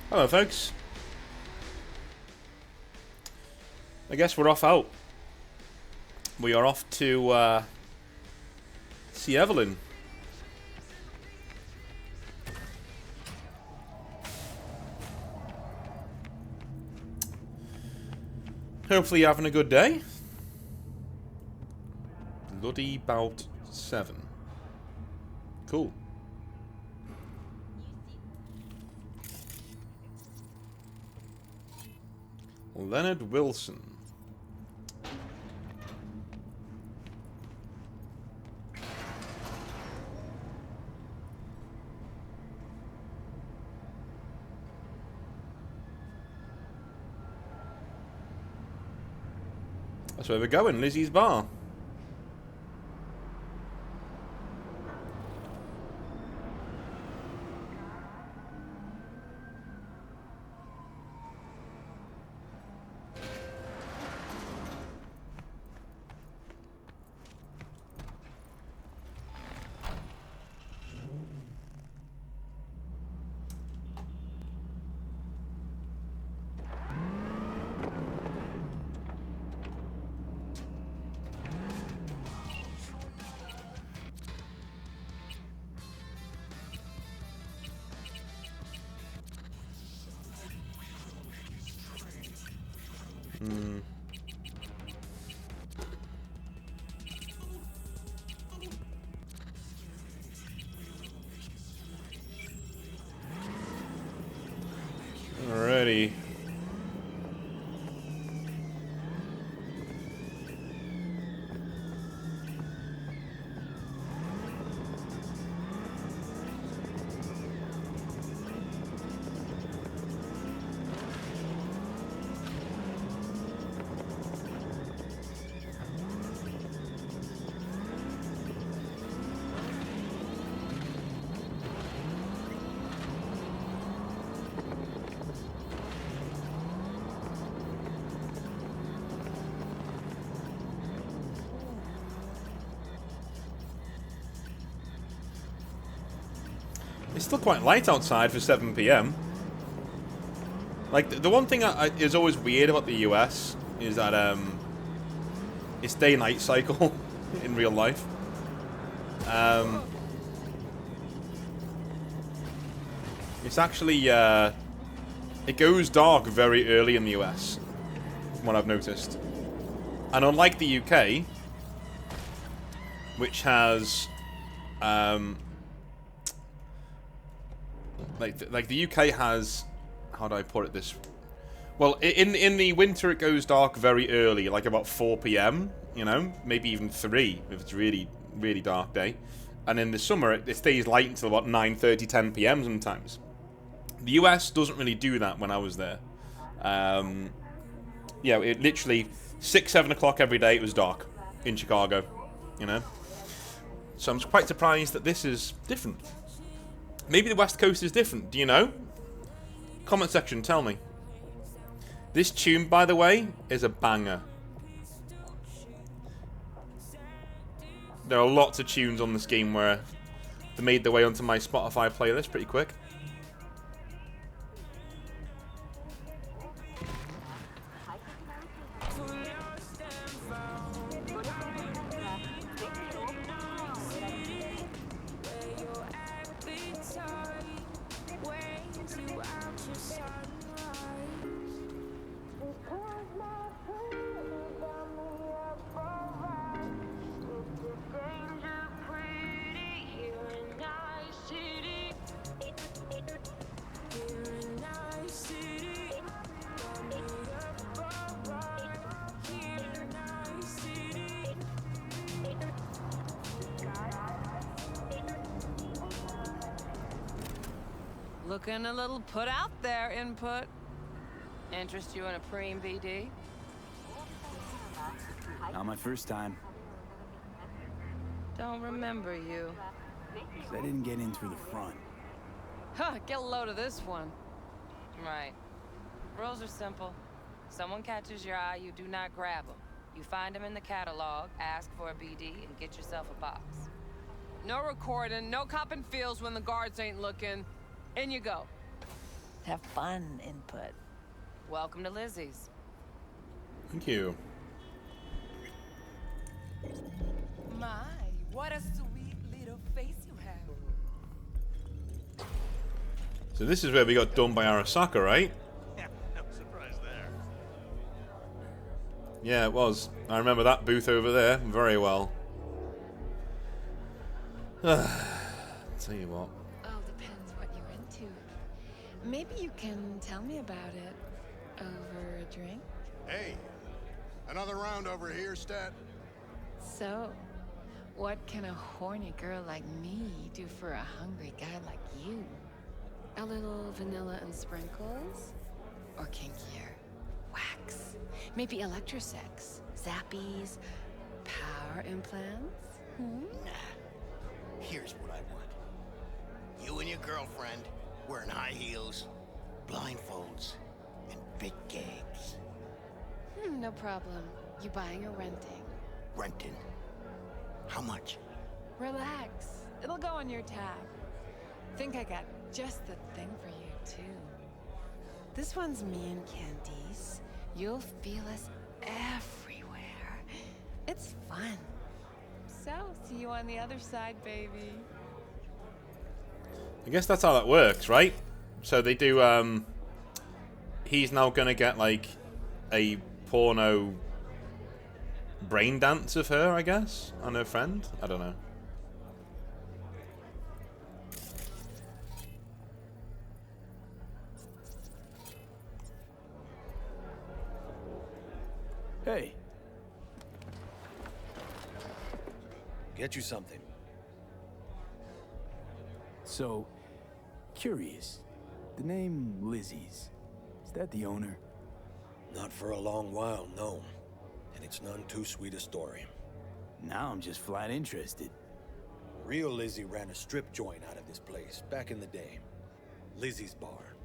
Hello, folks. I guess we're off out. We are off to see Evelyn. Hopefully you're having a good day. Bloody bout 7. Cool. Leonard Wilson. That's where we're going, Lizzie's Bar. Alrighty. It's still quite light outside for 7 PM. Like, the one thing is always weird about the US is that, it's day-night cycle in real life. It's actually, it goes dark very early in the US, from what I've noticed. And unlike the UK, which has, like the UK has, how do I put it this? Well, in the winter it goes dark very early, like about 4 PM, you know, maybe even 3 if it's really really dark day, and in the summer it stays light until about 9:30, 10 PM sometimes. The US doesn't really do that when I was there. Yeah, it literally 6, 7 o'clock every day it was dark in Chicago, you know. So I'm quite surprised that this is different. Maybe the West Coast is different. Do you know? Comment section, tell me. This tune, by the way, is a banger. There are lots of tunes on this game where they made their way onto my Spotify playlist pretty quick. Looking a little put out there, input. Interest you in a preem BD? Not my first time. Don't remember you. I didn't get in through the front. Huh, get a load of this one. Right. Rules are simple. Someone catches your eye, you do not grab them. You find them in the catalog, ask for a BD, and get yourself a box. No recording, no copping feels when the guards ain't looking. In you go. have fun input. Welcome to Lizzie's. Thank you. My, what a sweet little face you have. So this is where we got done by Arasaka, right? Yeah, no surprise there. Yeah, it was. I remember that booth over there very well. Tell you what. All depends what you're into. Maybe you can tell me about it over a drink? Hey, another round over here, Stat? So, what can a horny girl like me do for a hungry guy like you? A little vanilla and sprinkles? Or kinkier? Wax? Maybe electrosex? Zappies? Power implants? Hmm? Nah. Here's what I want. You and your girlfriend wearing high heels, blindfolds, and big gags. No problem. You buying or renting? Renting. How much? Relax. It'll go on your tab. Think I got just the thing for you, too. This one's me and Candice. You'll feel us everywhere. It's fun. So, see you on the other side, baby. I guess that's how that works, right? So they do, he's now gonna get, like, a porno brain dance of her, I guess, and her friend? I don't know. Hey, Get you something. so, curious. The name Lizzie's, is that the owner? Not for a long while, no. And it's none too sweet a story. Now I'm just flat interested. Real Lizzie ran a strip joint out of this place back in the day. Lizzie's Bar.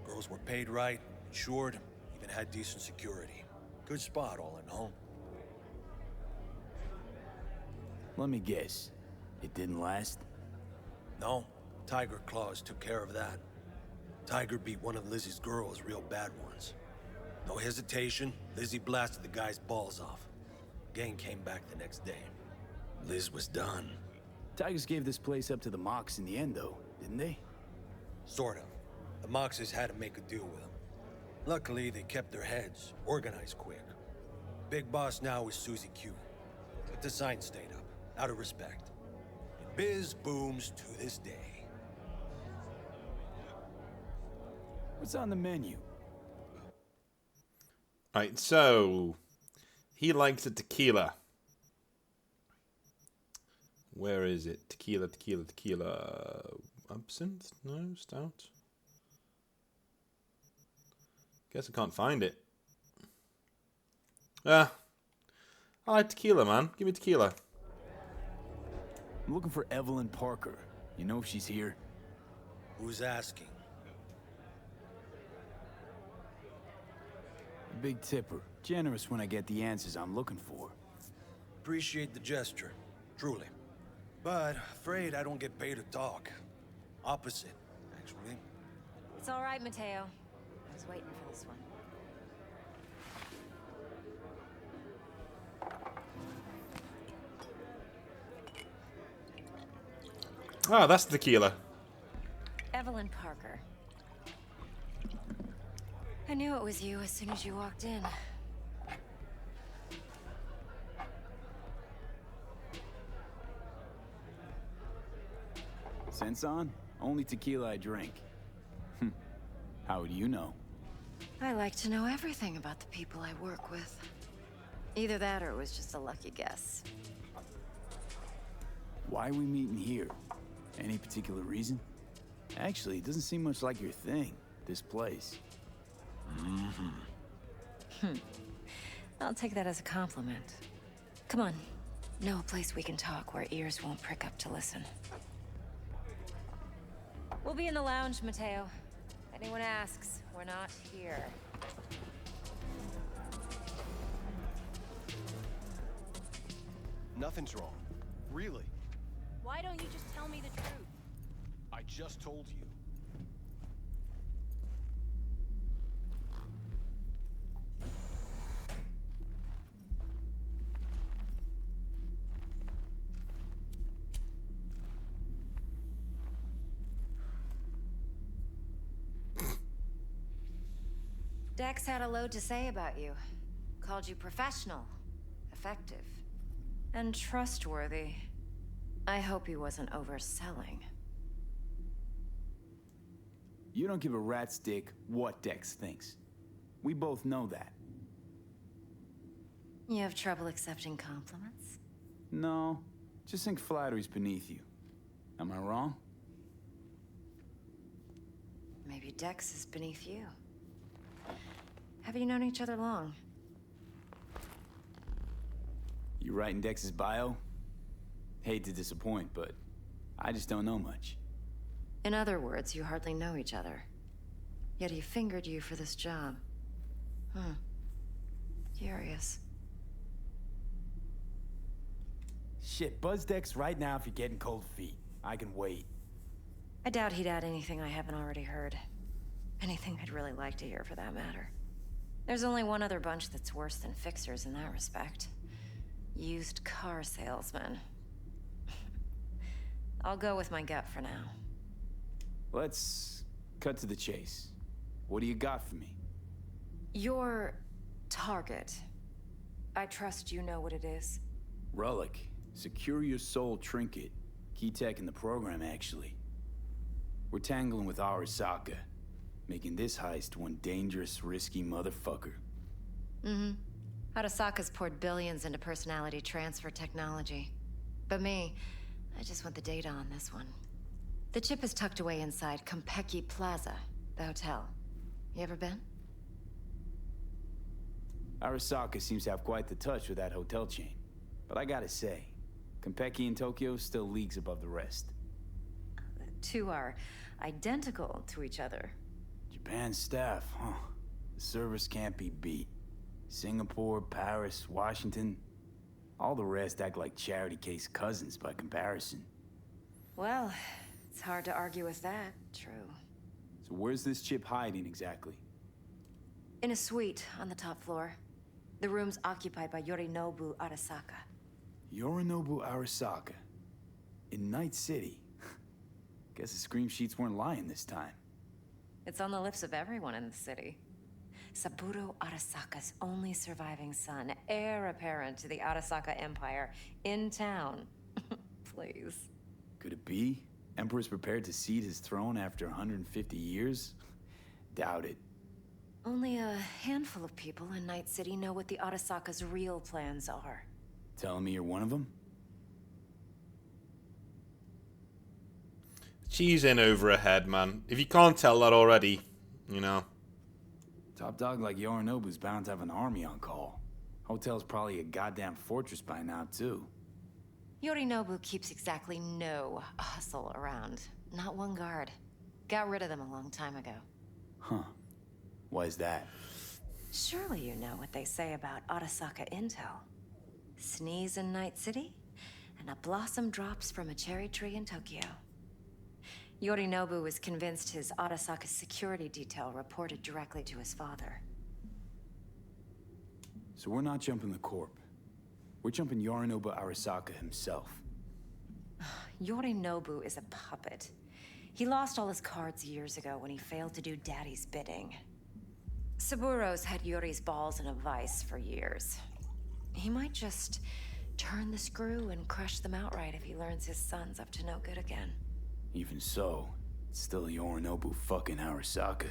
Girls were paid right, insured, even had decent security. Good spot, all in all. Let me guess. It didn't last? No, Tiger Claws took care of that. Tiger beat one of Lizzie's girls real bad once. No hesitation, Lizzie blasted the guy's balls off. Gang came back the next day. Liz was done. Tigers gave this place up to the Mox in the end, though, didn't they? Sort of. The Moxes had to make a deal with them. Luckily, they kept their heads, organized quick. Big boss now is Susie Q. But the sign stayed up, out of respect. And biz booms to this day. What's on the menu? Right, so he likes a tequila. Where is it? Tequila, tequila, tequila. Absinthe? No, stout. Guess I can't find it. I like tequila, man. Give me tequila. I'm looking for Evelyn Parker. You know if she's here? Who's asking? Big tipper. Generous when I get the answers I'm looking for. Appreciate the gesture, truly. But afraid I don't get paid to talk. Opposite, actually. It's all right, Mateo. I was waiting for this one. Ah, that's the tequila. Evelyn Parker. I knew it was you as soon as you walked in. Sense on? Only tequila I drink. How would you know? I like to know everything about the people I work with. Either that or it was just a lucky guess. Why are we meeting here? Any particular reason? Actually, it doesn't seem much like your thing, this place. I'll take that as a compliment. Come on. Know a place we can talk where ears won't prick up to listen. We'll be in the lounge, Mateo. If anyone asks, we're not here. Nothing's wrong. Really. Why don't you just tell me the truth? I just told you. Dex had a load to say about you. Called you professional, effective, and trustworthy. I hope he wasn't overselling. You don't give a rat's dick what Dex thinks. We both know that. You have trouble accepting compliments? No, just think flattery's beneath you. Am I wrong? Maybe Dex is beneath you. Have you known each other long? You writing Dex's bio? Hate to disappoint, but I just don't know much. In other words, you hardly know each other. Yet he fingered you for this job. Curious. Shit, buzz Dex right now if you're getting cold feet. I can wait. I doubt he'd add anything I haven't already heard. Anything I'd really like to hear, for that matter. There's only one other bunch that's worse than fixers in that respect. Used car salesmen. I'll go with my gut for now. Let's cut to the chase. What do you got for me? Your target. I trust you know what it is. Relic. Secure your soul trinket. Key tech in the program, actually. We're tangling with Arasaka, making this heist one dangerous, risky motherfucker. Arasaka's poured billions into personality transfer technology. But me, I just want the data on this one. The chip is tucked away inside Konpeki Plaza, the hotel. You ever been? Arasaka seems to have quite the touch with that hotel chain. But I gotta say, Konpeki in Tokyo still leagues above the rest. The two are identical to each other. Japan staff, huh? The service can't be beat. Singapore, Paris, Washington. All the rest act like charity case cousins by comparison. Well, it's hard to argue with that, true. So where's this chip hiding exactly? In a suite on the top floor. The room's occupied by Yorinobu Arasaka. Yorinobu Arasaka. In Night City. Guess the scream sheets weren't lying this time. It's on the lips of everyone in the city. Saburo Arasaka's only surviving son, heir apparent to the Arasaka Empire, in town. Please. Could it be? Emperor's prepared to cede his throne after 150 years? Doubt it. Only a handful of people in Night City know what the Arasaka's real plans are. Telling me you're one of them? She's in over her head, man. If you can't tell that already, you know. Top dog like Yorinobu's bound to have an army on call. Hotel's probably a goddamn fortress by now, too. Yorinobu keeps exactly no hustle around. Not one guard. Got rid of them a long time ago. Huh. Why is that? Surely you know what they say about Arasaka intel. Sneeze in Night City, and a blossom drops from a cherry tree in Tokyo. Yorinobu was convinced his Arasaka security detail reported directly to his father. So we're not jumping the Corp. We're jumping Yorinobu Arasaka himself. Yorinobu is a puppet. He lost all his cards years ago when he failed to do Daddy's bidding. Saburo's had Yori's balls in a vice for years. He might just turn the screw and crush them outright if he learns his son's up to no good again. Even so, it's still Yorinobu fucking Arasaka.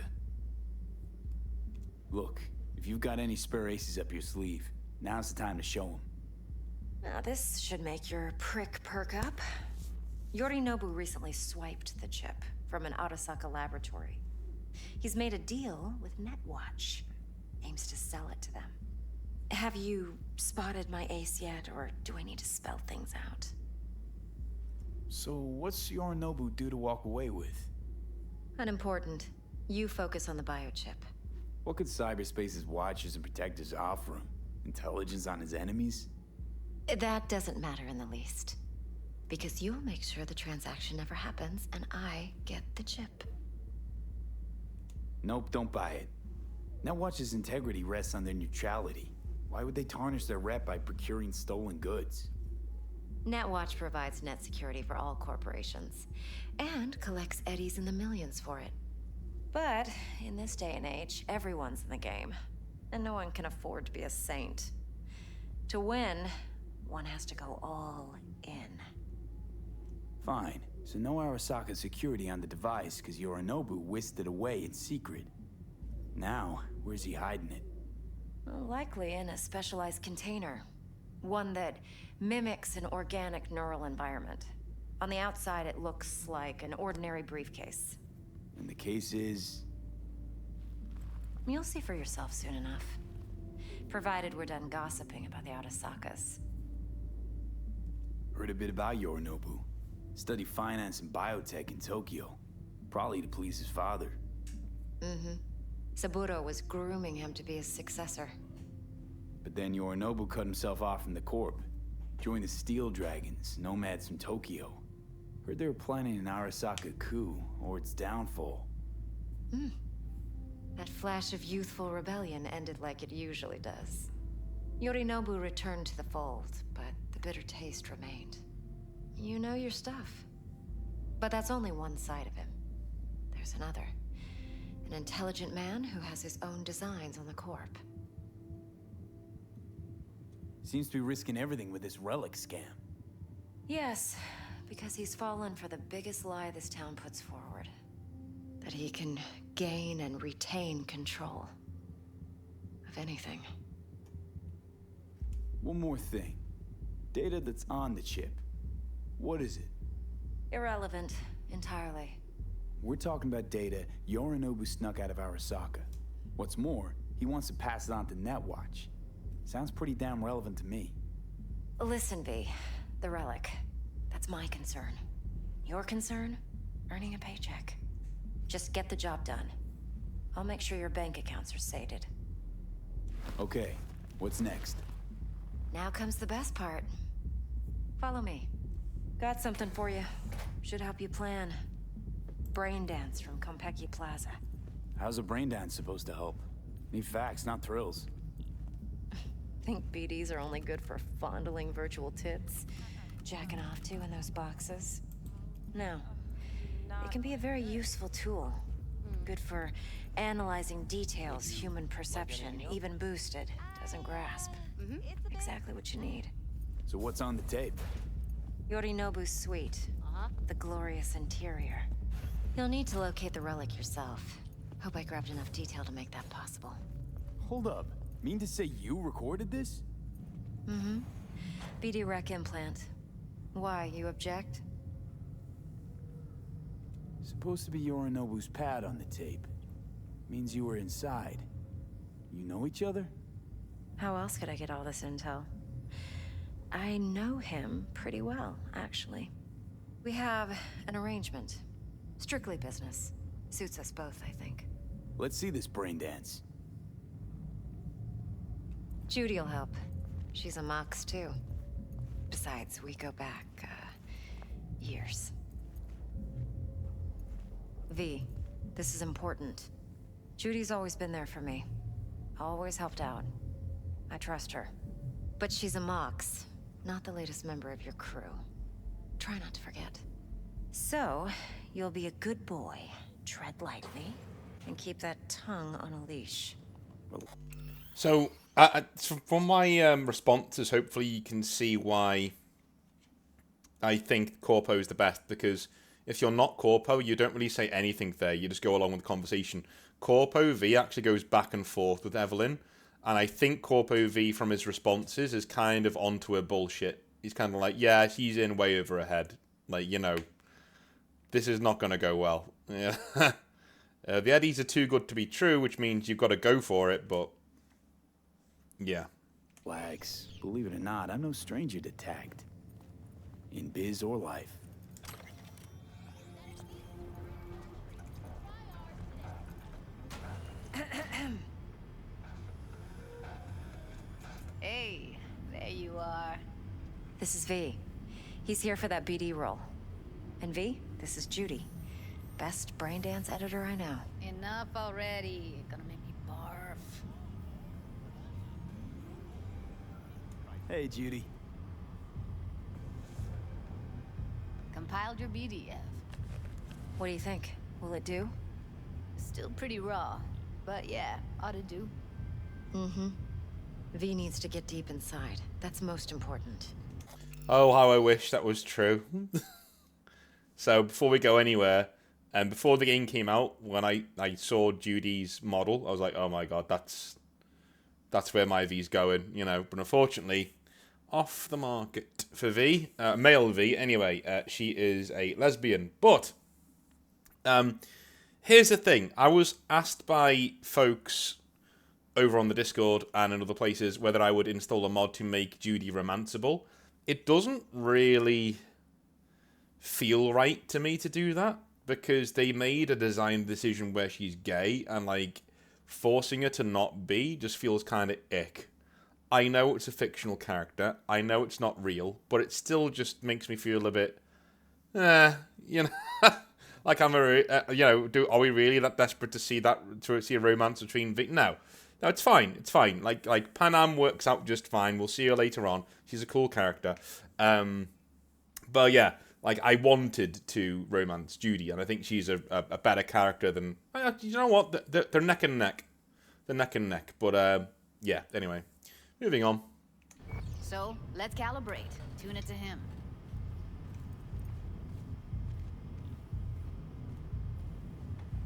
Look, if you've got any spare aces up your sleeve, now's the time to show them. Now this should make your prick perk up. Yorinobu recently swiped the chip from an Arasaka laboratory. He's made a deal with Netwatch. Aims to sell it to them. Have you spotted my ace yet, or do I need to spell things out? So what's Yorinobu due to walk away with? Unimportant. You focus on the biochip. What could cyberspace's watchers and protectors offer him? Intelligence on his enemies? That doesn't matter in the least. Because you'll make sure the transaction never happens, and I get the chip. Nope, don't buy it. Netwatch's integrity rests on their neutrality. Why would they tarnish their rep by procuring stolen goods? Netwatch provides net security for all corporations, and collects eddies in the millions for it. But in this day and age, everyone's in the game, and no one can afford to be a saint. To win, one has to go all in. Fine. So no Arasaka security on the device because Yorinobu whisked it away in secret. Now, where's he hiding it? Well, likely in a specialized container. One that mimics an organic neural environment. On the outside, it looks like an ordinary briefcase. And the case is... You'll see for yourself soon enough. Provided we're done gossiping about the Arasakas. Heard a bit about Yorinobu. Studied finance and biotech in Tokyo. Probably to please his father. Mm-hmm. Saburo was grooming him to be his successor. But then Yorinobu cut himself off from the Corp. Joined the Steel Dragons, nomads from Tokyo. Heard they were planning an Arasaka coup, or its downfall. That flash of youthful rebellion ended like it usually does. Yorinobu returned to the fold, but the bitter taste remained. You know your stuff. But that's only one side of him. There's another. An intelligent man who has his own designs on the Corp. Seems to be risking everything with this relic scam. Yes, because he's fallen for the biggest lie this town puts forward. That he can gain and retain control of anything. One more thing. Data that's on the chip. What is it? Irrelevant, entirely. We're talking about data Yorinobu snuck out of Arasaka. What's more, he wants to pass it on to Netwatch. Sounds pretty damn relevant to me. Listen, V. The relic. That's my concern. Your concern? Earning a paycheck. Just get the job done. I'll make sure your bank accounts are sated. Okay, what's next? Now comes the best part. Follow me. Got something for you. Should help you plan. Brain dance from Konpeki Plaza. How's a brain dance supposed to help? Need facts, not thrills. Think BDs are only good for fondling virtual tits? Jacking off to in those boxes? No. It can be a very useful tool. Good for analyzing details human perception, even boosted, doesn't grasp. Exactly what you need. So what's on the tape? Yorinobu's suite. The glorious interior. You'll need to locate the relic yourself. Hope I grabbed enough detail to make that possible. Hold up. Mean to say you recorded this? BD rec implant. Why, you object? Supposed to be Yorinobu's pad on the tape. Means you were inside. You know each other? How else could I get all this intel? I know him pretty well, actually. We have an arrangement. Strictly business. Suits us both, I think. Let's see this brain dance. Judy'll help. She's a Mox, too. Besides, we go back, years. V, this is important. Judy's always been there for me. Always helped out. I trust her. But she's a Mox, not the latest member of your crew. Try not to forget. So, you'll be a good boy, tread lightly, and keep that tongue on a leash. So, from my responses, hopefully you can see why I think Corpo is the best, because if you're not Corpo, you don't really say anything there. You just go along with the conversation. Corpo V actually goes back and forth with Evelyn, and I think Corpo V, from his responses, is kind of onto her bullshit. He's kind of like, yeah, she's in way over her head. Like, you know, this is not going to go well. Yeah. The Eddies are too good to be true, which means you've got to go for it, but yeah. Lags, believe it or not, I'm no stranger to tact. In biz or life. Hey, there you are. This is V. He's here for that BD role. And V, this is Judy. Best brain dance editor I know. Enough already. Gonna make me barf. Hey, Judy. Compiled your BDF. What do you think? Will it do? Still pretty raw, but yeah, ought to do. Mm-hmm. V needs to get deep inside. That's most important. Oh, how I wish that was true. So before we go anywhere, and before the game came out, when I saw Judy's model, I was like, oh my god, that's where my V's going, you know. But unfortunately, off the market for V, male V. Anyway, she is a lesbian. But here's the thing: I was asked by folks over on the Discord and in other places whether I would install a mod to make Judy romanceable. It doesn't really feel right to me to do that, because they made a design decision where she's gay, and like forcing her to not be just feels kind of ick. I know it's a fictional character, I know it's not real, but it still just makes me feel a bit, you know, like I'm you know, are we really that desperate to see a romance between No, it's fine, it's fine. Like Panam works out just fine. We'll see her later on. She's a cool character. But yeah, like I wanted to romance Judy, and I think she's a better character than. You know what? They're neck and neck. They're neck and neck. But yeah. Anyway, moving on. So let's calibrate. Tune it to him.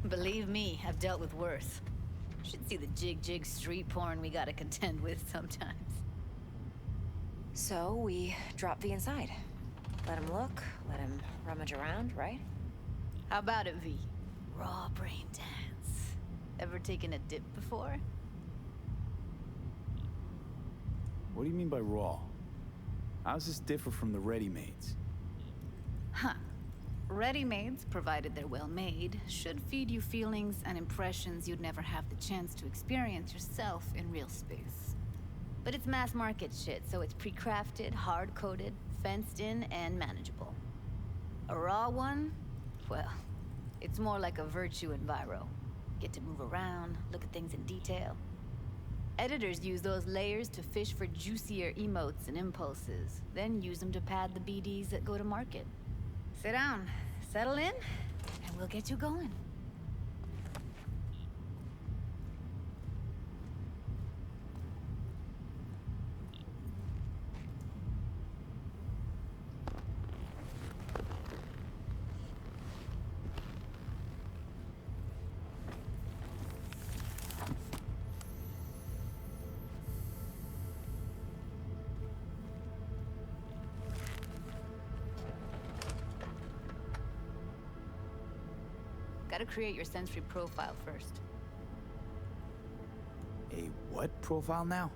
Believe me, I've dealt with worse. Should see the jig street porn we gotta contend with sometimes. So we drop V inside. Let him look, let him rummage around, right? How about it, V? Raw brain dance. Ever taken a dip before? What do you mean by raw? How's this differ from the ready-mades? Huh. Ready-mades, provided they're well-made, should feed you feelings and impressions you'd never have the chance to experience yourself in real space. But it's mass-market shit, so it's pre-crafted, hard-coded, fenced-in, and manageable. A raw one? Well, it's more like a virtue enviro. Get to move around, look at things in detail. Editors use those layers to fish for juicier emotes and impulses, then use them to pad the BDs that go to market. Sit down, settle in, and we'll get you going. Gotta create your sensory profile first. A what profile now?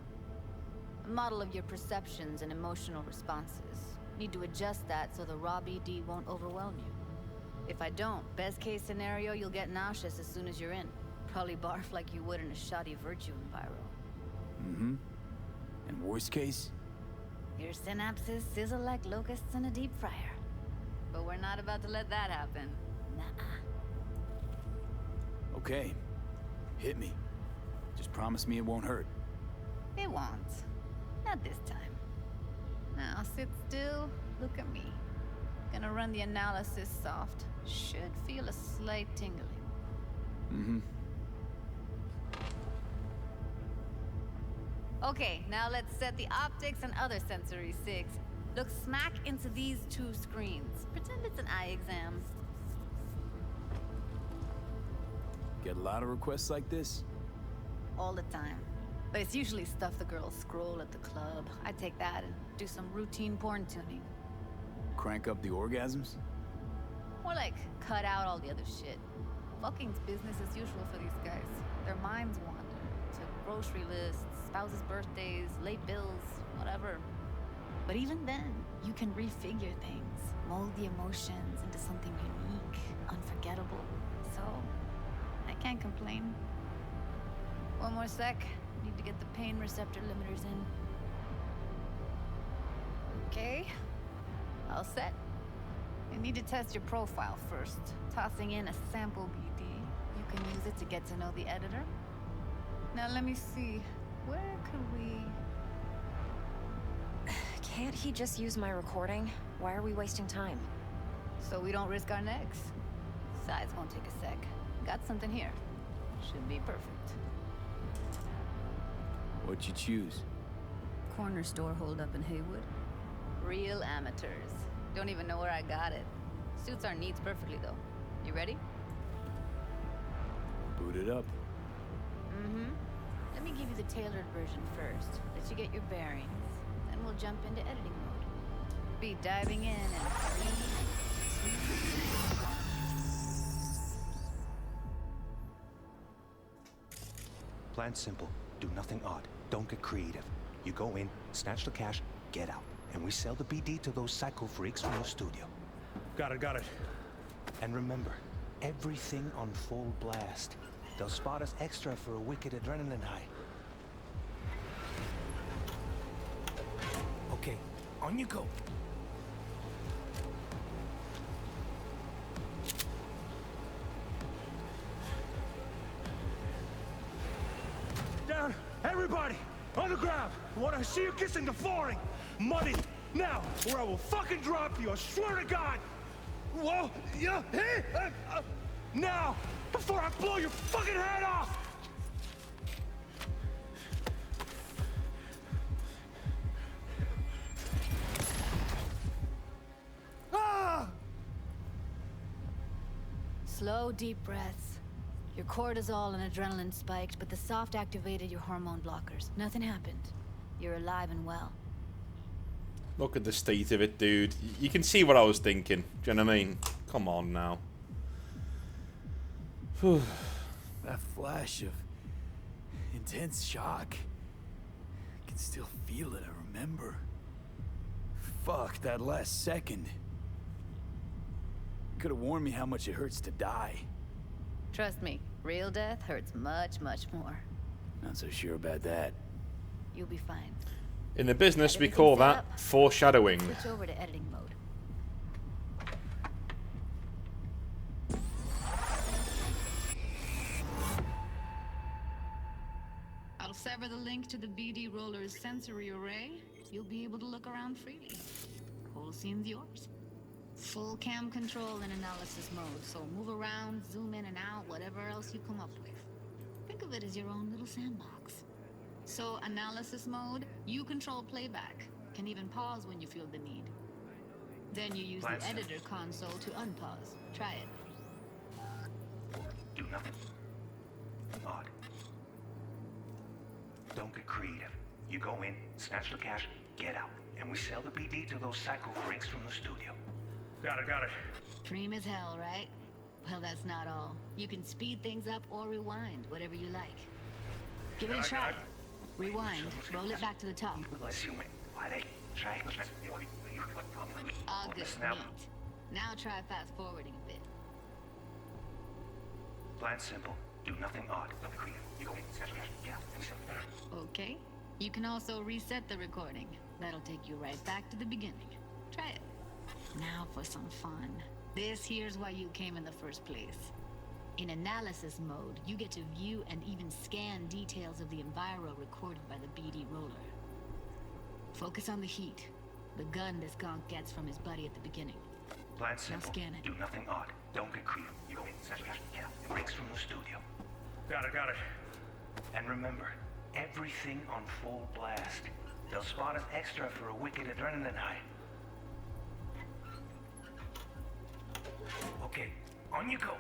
A model of your perceptions and emotional responses. Need to adjust that so the raw BD won't overwhelm you. If I don't, best case scenario, you'll get nauseous as soon as you're in. Probably barf like you would in a shoddy virtue enviro. Mm-hmm. And worst case? Your synapses sizzle like locusts in a deep fryer. But we're not about to let that happen. Nuh-uh. Okay. Hit me. Just promise me it won't hurt. It won't. Not this time. Now sit still, look at me. Gonna run the analysis soft. Should feel a slight tingling. Mm-hmm. Okay, now let's set the optics and other sensory sigs. Look smack into these two screens. Pretend it's an eye exam. Get a lot of requests like this? All the time. But it's usually stuff the girls scroll at the club. I take that and do some routine porn tuning. Crank up the orgasms? More like cut out all the other shit. Fucking's business as usual for these guys. Their minds wander to grocery lists, spouses' birthdays, late bills, whatever. But even then, you can refigure things, mold the emotions into something unique, unforgettable. So, I can't complain. One more sec. Need to get the pain receptor limiters in. Okay. All set. You need to test your profile first. Tossing in a sample BD. You can use it to get to know the editor. Now let me see. Where could we... Can't he just use my recording? Why are we wasting time? So we don't risk our necks. Besides, won't take a sec. Got something here. Should be perfect. What'd you choose? Corner store holdup in Haywood. Real amateurs. Don't even know where I got it. Suits our needs perfectly, though. You ready? Boot it up. Mm-hmm. Let me give you the tailored version first. Let you get your bearings. Then we'll jump into editing mode. Be diving in and... Plan simple. Do nothing odd. Don't get creative. You go in, snatch the cash, get out. And we sell the BD to those psycho freaks from the studio. Got it. And remember, everything on full blast. They'll spot us extra for a wicked adrenaline high. Okay, on you go. Down! Everybody! On the ground! I want to see you kissing the flooring! Money! Now! Or I will fucking drop you! I swear to God! Whoa! Yeah! Hey! Now! Before I blow your fucking head off! Ah! Slow, deep breaths. Your cortisol and adrenaline spiked, but the soft activated your hormone blockers. Nothing happened. You're alive and well. Look at the state of it, dude. You can see what I was thinking. Do you know what I mean? Come on now. That flash of intense shock. I can still feel it, I remember. Fuck, that last second. Could have warned me how much it hurts to die. Trust me, real death hurts much, much more. Not so sure about that. You'll be fine. In the business, we call that foreshadowing. Switch over to editing mode. I'll sever the link to the BD Roller's sensory array. You'll be able to look around freely. Whole scene's yours. Full cam control in analysis mode, so move around, zoom in and out, whatever else you come up with. Think of it as your own little sandbox. So, analysis mode, you control playback. Can even pause when you feel the need. Then you use the editor console to unpause. Try it. Do nothing odd. Don't get creative. You go in, snatch the cash, get out. And we sell the BD to those psycho freaks from the studio. Got it. Dream as hell, right? Well, that's not all. You can speed things up or rewind, whatever you like. Give it a try. Rewind. Roll it back to the top. All good. Neat. Now try fast forwarding a bit. Plan simple. Do nothing odd. Don't be creative. You go in, snatch the cash, get out. Okay. You can also reset the recording. That'll take you right back to the beginning. Try it. Now for some fun. This here's why you came in the first place. In analysis mode, you get to view and even scan details of the enviro recorded by the BD Roller. Focus on the heat, the gun this gonk gets from his buddy at the beginning. Plan simple. Now scan it. Do nothing odd. Don't get creative. You go in, snatch the cash, get out. It breaks from the studio. Got it. And remember, everything on full blast. They'll spot us extra for a wicked adrenaline high. Okay, on you go.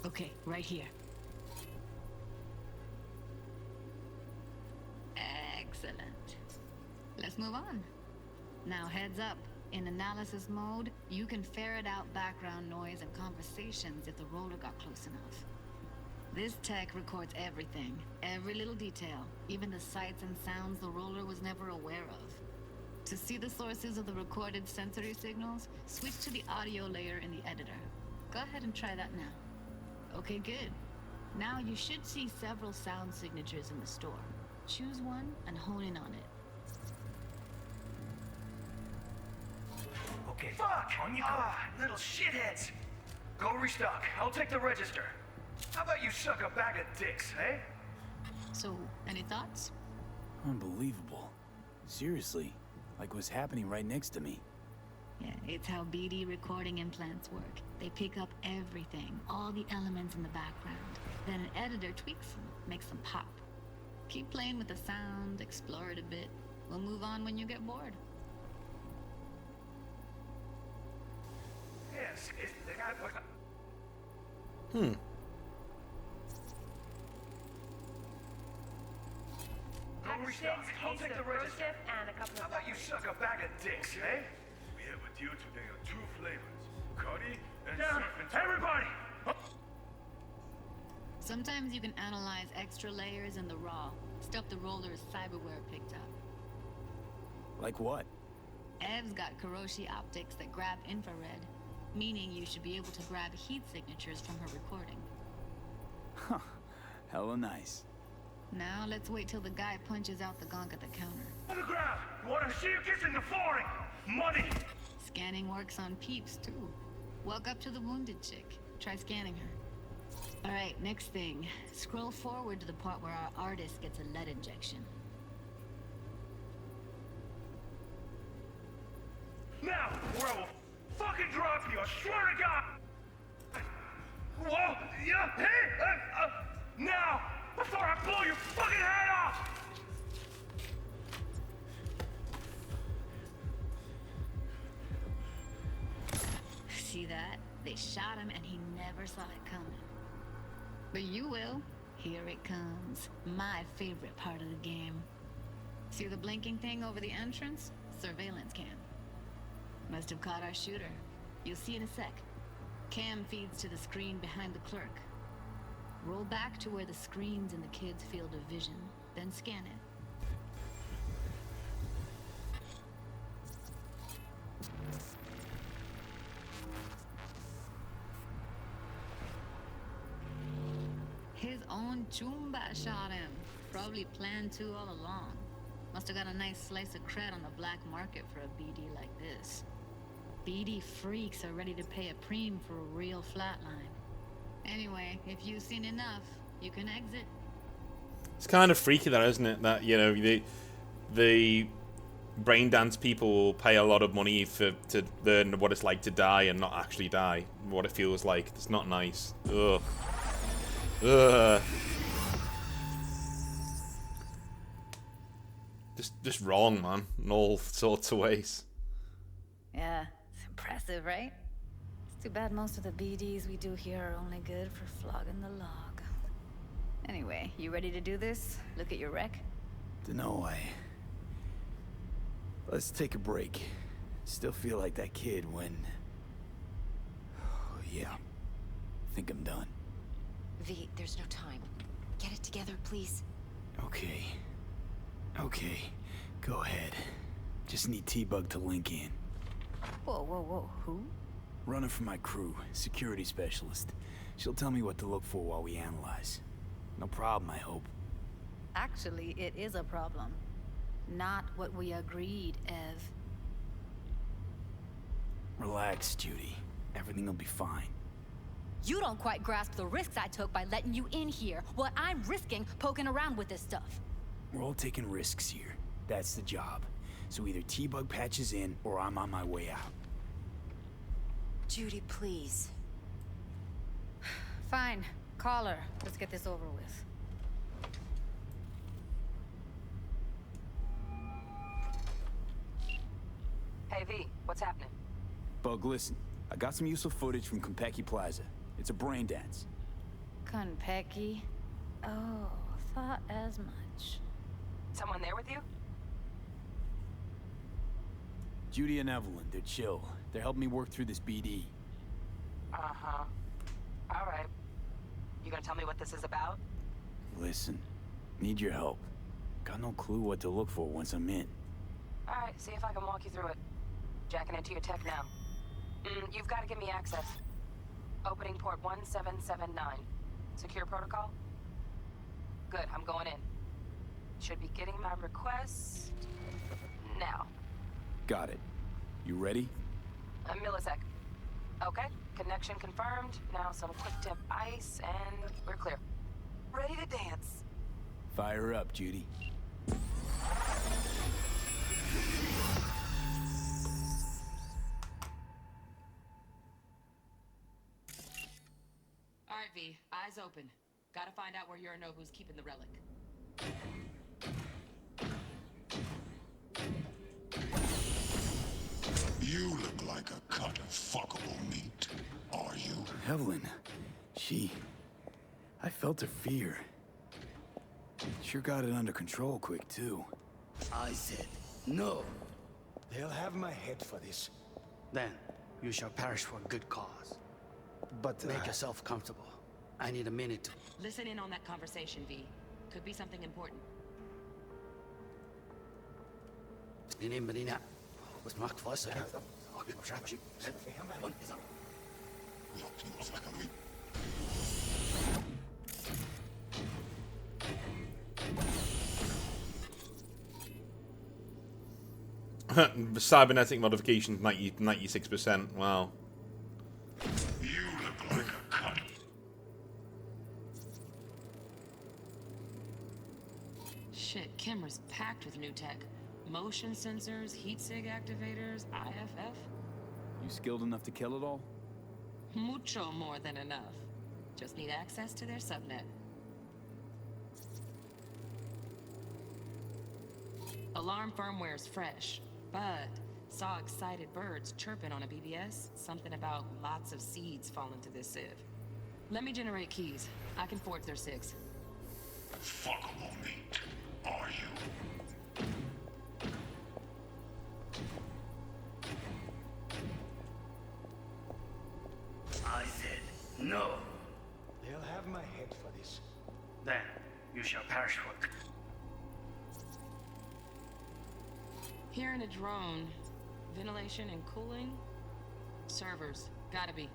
Okay, right here. Excellent. Let's move on. Now heads up. In analysis mode, you can ferret out background noise and conversations if the roller got close enough. This tech records everything, every little detail, even the sights and sounds the roller was never aware of. To see the sources of the recorded sensory signals, switch to the audio layer in the editor. Go ahead and try that now. Okay, good. Now you should see several sound signatures in the store. Choose one and hone in on it. Okay. Fuck! On you go. Little shitheads! Go restock. I'll take the register. How about you suck a bag of dicks, eh? So, any thoughts? Unbelievable. Seriously, like what's happening right next to me. Yeah, it's how BD recording implants work. They pick up everything, all the elements in the background. Then an editor tweaks them, makes them pop. Keep playing with the sound, explore it a bit. We'll move on when you get bored. I'll take the register. And a couple of... How about you suck a bag of dicks, eh? We have a deal today on 2 flavors. Cuddy and serpentine. Everybody! Sometimes you can analyze extra layers in the raw. Stuff the roller's cyberware picked up. Like what? Ev's got Kiroshi optics that grab infrared, meaning you should be able to grab heat signatures from her recording. Huh. Hella nice. Now let's wait till the guy punches out the gong at the counter. On the ground! You wanna see you kissing the flooring? Money! Scanning works on peeps, too. Walk up to the wounded chick. Try scanning her. Alright, next thing. Scroll forward to the part where our artist gets a lead injection. Now, or I will fucking drop you, I swear to God! Whoa! Yeah! Hey! Now! Before I blow your fucking head off! See that? They shot him and he never saw it coming. But you will. Here it comes. My favorite part of the game. See the blinking thing over the entrance? Surveillance cam. Must have caught our shooter. You'll see in a sec. Cam feeds to the screen behind the clerk. Roll back to where the screen's in the kid's field of vision, then scan it. His own Chumba shot him. Probably planned to all along. Must have got a nice slice of cred on the black market for a BD like this. BD freaks are ready to pay a preem for a real flatline. Anyway, if you've seen enough, you can exit. It's kind of freaky, that, isn't it? That, you know, the brain dance people will pay a lot of money to learn what it's like to die and not actually die. What it feels like. It's not nice. Ugh. Ugh. Just wrong, man. In all sorts of ways. Yeah, it's impressive, right? It's too bad most of the BDs we do here are only good for flogging the log. Anyway, you ready to do this? Look at your wreck? Dunno, let's take a break. Still feel like that kid when... Oh, yeah. Think I'm done. V, there's no time. Get it together, please. Okay. Okay. Go ahead. Just need T-Bug to link in. Whoa, whoa, whoa. Who? Runner for my crew, security specialist. She'll tell me what to look for while we analyze. No problem, I hope. Actually, it is a problem. Not what we agreed, Ev. Relax, Judy. Everything will be fine. You don't quite grasp the risks I took by letting you in here. What I'm risking poking around with this stuff. We're all taking risks here. That's the job. So either T-Bug patches in, or I'm on my way out. Judy, please. Fine. Call her. Let's get this over with. Hey, V, what's happening? Bug, listen. I got some useful footage from Konpeki Plaza. It's a brain dance. Konpeki? Oh, thought as much. Someone there with you? Judy and Evelyn, they're chill. They're helping me work through this BD. Uh-huh. All right. You gonna tell me what this is about? Listen, need your help. Got no clue what to look for once I'm in. All right, see if I can walk you through it. Jacking into your tech now. You've got to give me access. Opening port 1779. Secure protocol? Good, I'm going in. Should be getting my request now. Got it. You ready? A millisec. Okay, connection confirmed. Now some quick tip ice, and we're clear. Ready to dance. Fire up, Judy. open. Gotta find out where Yorinobu's keeping the relic. You look like a cut of fuckable meat. Are you? Evelyn, I felt her fear. Sure got it under control quick, too. I said no. They'll have my head for this. Then you shall perish for a good cause. But make yourself comfortable. I need a minute to... Listen in on that conversation, V. Could be something important. Cybernetic modifications 96%. Wow. You look like a cut. Shit, camera's packed with new tech. Motion sensors, heat sig activators, IFF. You skilled enough to kill it all? Mucho more than enough. Just need access to their subnet. Alarm firmware's fresh, but saw excited birds chirping on a BBS. Something about lots of seeds falling to this sieve. Let me generate keys. I can forge their SIGs. Fuckable meat. Are you? I said no. They'll have my head for this. Then you shall perish for... Here in a drone, ventilation and cooling? Servers, gotta be.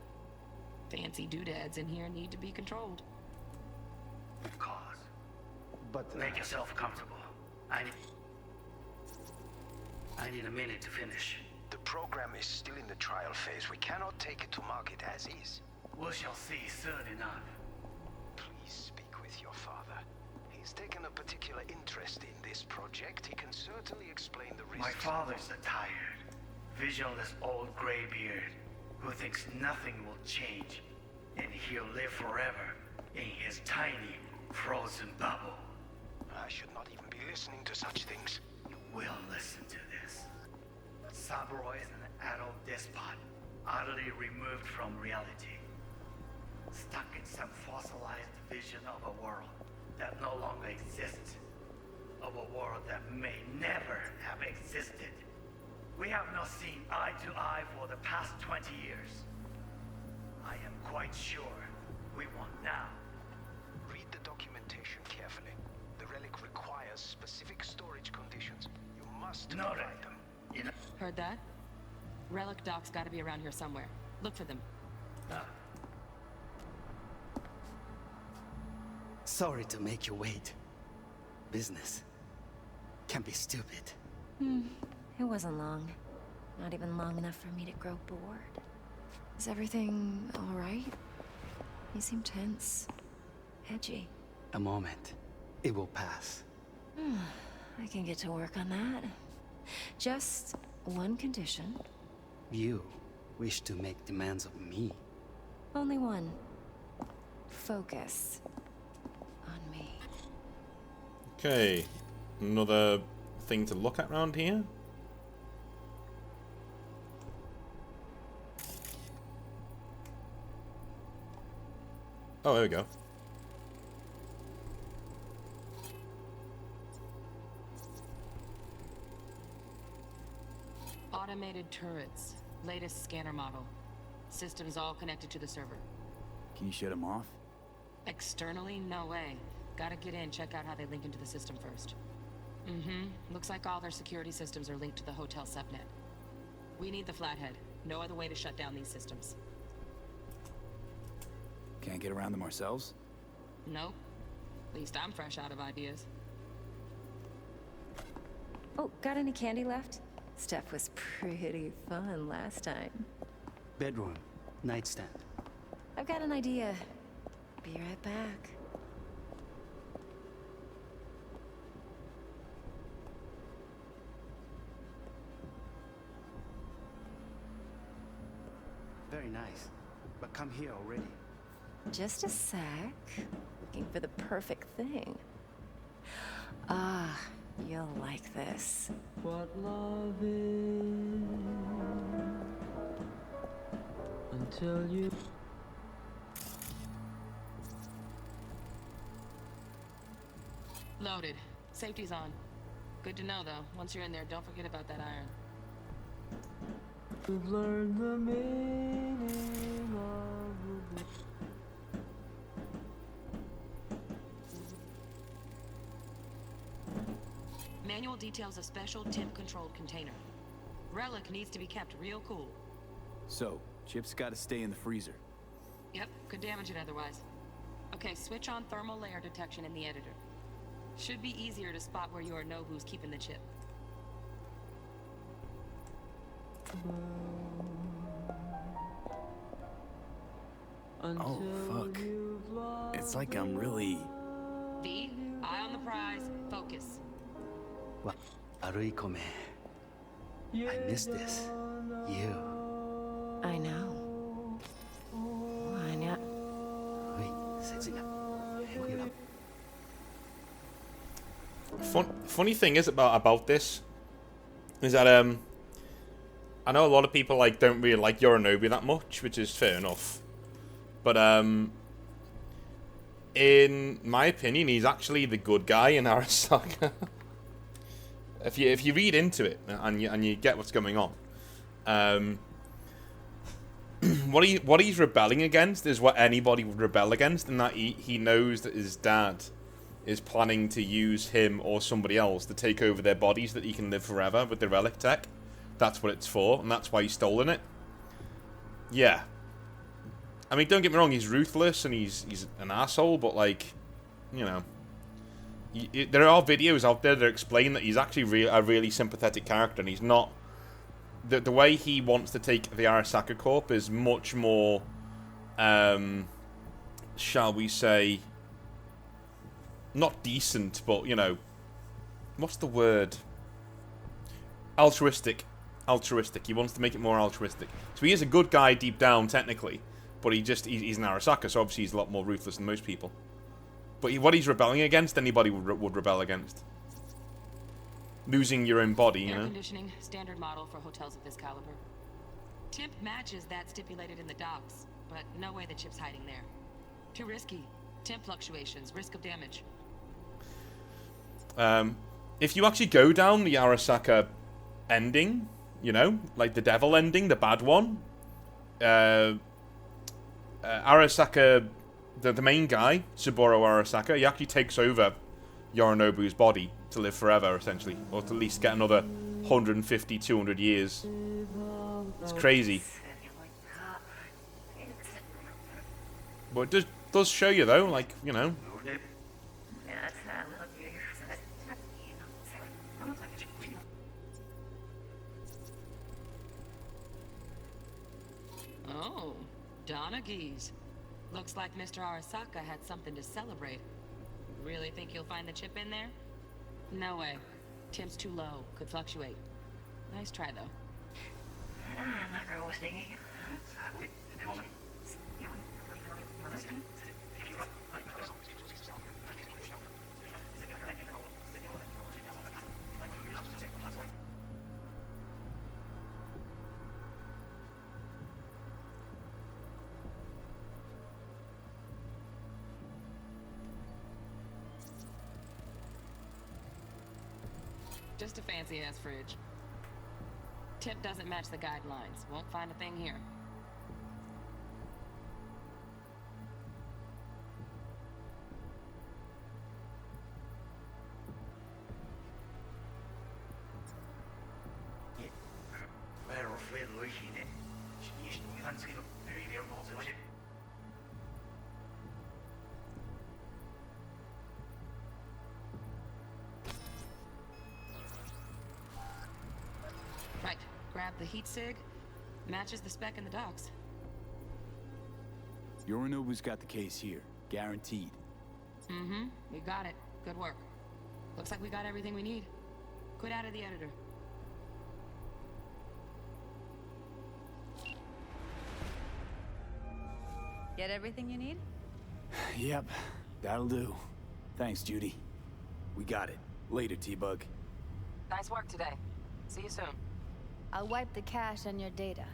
Fancy doodads in here need to be controlled. Cause. But make yourself comfortable. I need a minute to finish. The program is still in the trial phase. We cannot take it to market as is. We shall see soon enough. Please speak with your father. He's taken a particular interest in this project. He can certainly explain the risks. My father's a tired, visionless old graybeard who thinks nothing will change, and he'll live forever in his tiny, frozen bubble. I should not even be listening to such things. You will listen to this. Saburo is an adult despot, utterly removed from reality. Stuck in some fossilized vision of a world that no longer exists. Of a world that may never have existed. We have not seen eye to eye for the past 20 years. I am quite sure we want now. Read the documentation carefully. The relic requires specific storage conditions. You must provide them. Heard that? Relic doc's gotta be around here somewhere. Look for them. Sorry to make you wait. Business can be stupid. It wasn't long. Not even long enough for me to grow bored. Is everything all right? You seem tense. Edgy. A moment. It will pass. I can get to work on that. Just one condition. You wish to make demands of me. Only one. Focus on me. Okay. Another thing to look at around here. Oh, there we go. Automated turrets. Latest scanner model. Systems all connected to the server. Can you shut them off? Externally, no way. Gotta get in, check out how they link into the system first. Looks like all their security systems are linked to the hotel subnet. We need the flathead. No other way to shut down these systems. Can't get around them ourselves? Nope. At least I'm fresh out of ideas. Oh, got any candy left? Stuff was pretty fun last time. Bedroom. Nightstand. I've got an idea. Be right back. Very nice. But come here already. Just a sec. Looking for the perfect thing. Ah, you'll like this. What love is until you. Loaded. Safety's on. Good to know, though. Once you're in there, don't forget about that iron. We've learned the meaning of the. Manual details a special temp-controlled container. Relic needs to be kept real cool. So, Chip's gotta stay in the freezer. Yep, could damage it otherwise. Okay, switch on thermal layer detection in the editor. Should be easier to spot where Yorinobu's keeping the chip. Oh, fuck. It's like I'm really... V, eye on the prize, focus. Aruikome. I miss this. You. I know. I know. Funny thing is about this is that I know a lot of people like don't really like Yorinobu that much, which is fair enough. But in my opinion, he's actually the good guy in Arasaka. if you read into it and you get what's going on, what he's rebelling against is what anybody would rebel against, and that he knows that his dad is planning to use him or somebody else to take over their bodies so that he can live forever with the relic tech. That's what it's for, and that's why he's stolen it. Yeah. I mean, don't get me wrong, he's ruthless and he's an asshole, but like, you know, there are videos out there that explain that he's actually a really sympathetic character, and he's not. The way he wants to take the Arasaka Corp is much more, shall we say, not decent, but, you know, what's the word? Altruistic. Altruistic. He wants to make it more altruistic. So he is a good guy deep down, technically, but he's an Arasaka, so obviously he's a lot more ruthless than most people. But what he's rebelling against, anybody would rebel against. Losing your own body, you know? Air conditioning, standard model for hotels of this caliber. Temp matches that stipulated in the docs, but no way the chip's hiding there. Too risky. Temp fluctuations, risk of damage. If you actually go down the Arasaka ending, you know, like the devil ending, the bad one, Arasaka, the main guy, Saburo Arasaka, he actually takes over Yorinobu's body to live forever, essentially, or to at least get another 150, 200 years. It's crazy. But it does show you, though, like, you know. Oh, Donaghys. Looks like Mr. Arasaka had something to celebrate. Really think you'll find the chip in there? No way. Temp's too low. Could fluctuate. Nice try, though. Just a fancy-ass fridge. Tip doesn't match the guidelines. Won't find a thing here. Right, grab the heat sig. Matches the spec in the docs. Yorinobu's got the case here. Guaranteed. Mm-hmm, we got it. Good work. Looks like we got everything we need. Quit out of the editor. Get everything you need? Yep, that'll do. Thanks, Judy. We got it. Later, T-Bug. Nice work today. See you soon. I'll wipe the cache on your data.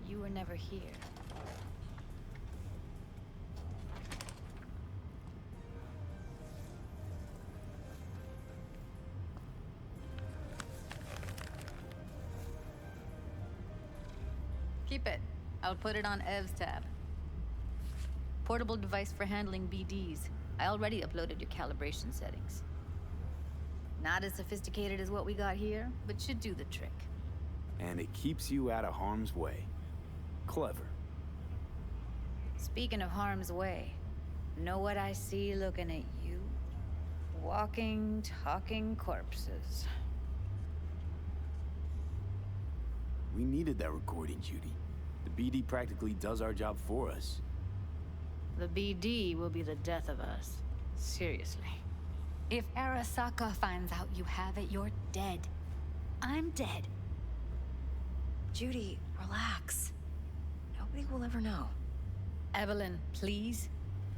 You were never here. Keep it. I'll put it on Ev's tab. Portable device for handling BDs. I already uploaded your calibration settings. Not as sophisticated as what we got here, but should do the trick. And it keeps you out of harm's way. Clever. Speaking of harm's way, know what I see looking at you? Walking, talking corpses. We needed that recording, Judy. The BD practically does our job for us. The BD will be the death of us. Seriously. If Arasaka finds out you have it, you're dead. I'm dead. Judy, relax. Nobody will ever know. Evelyn, please.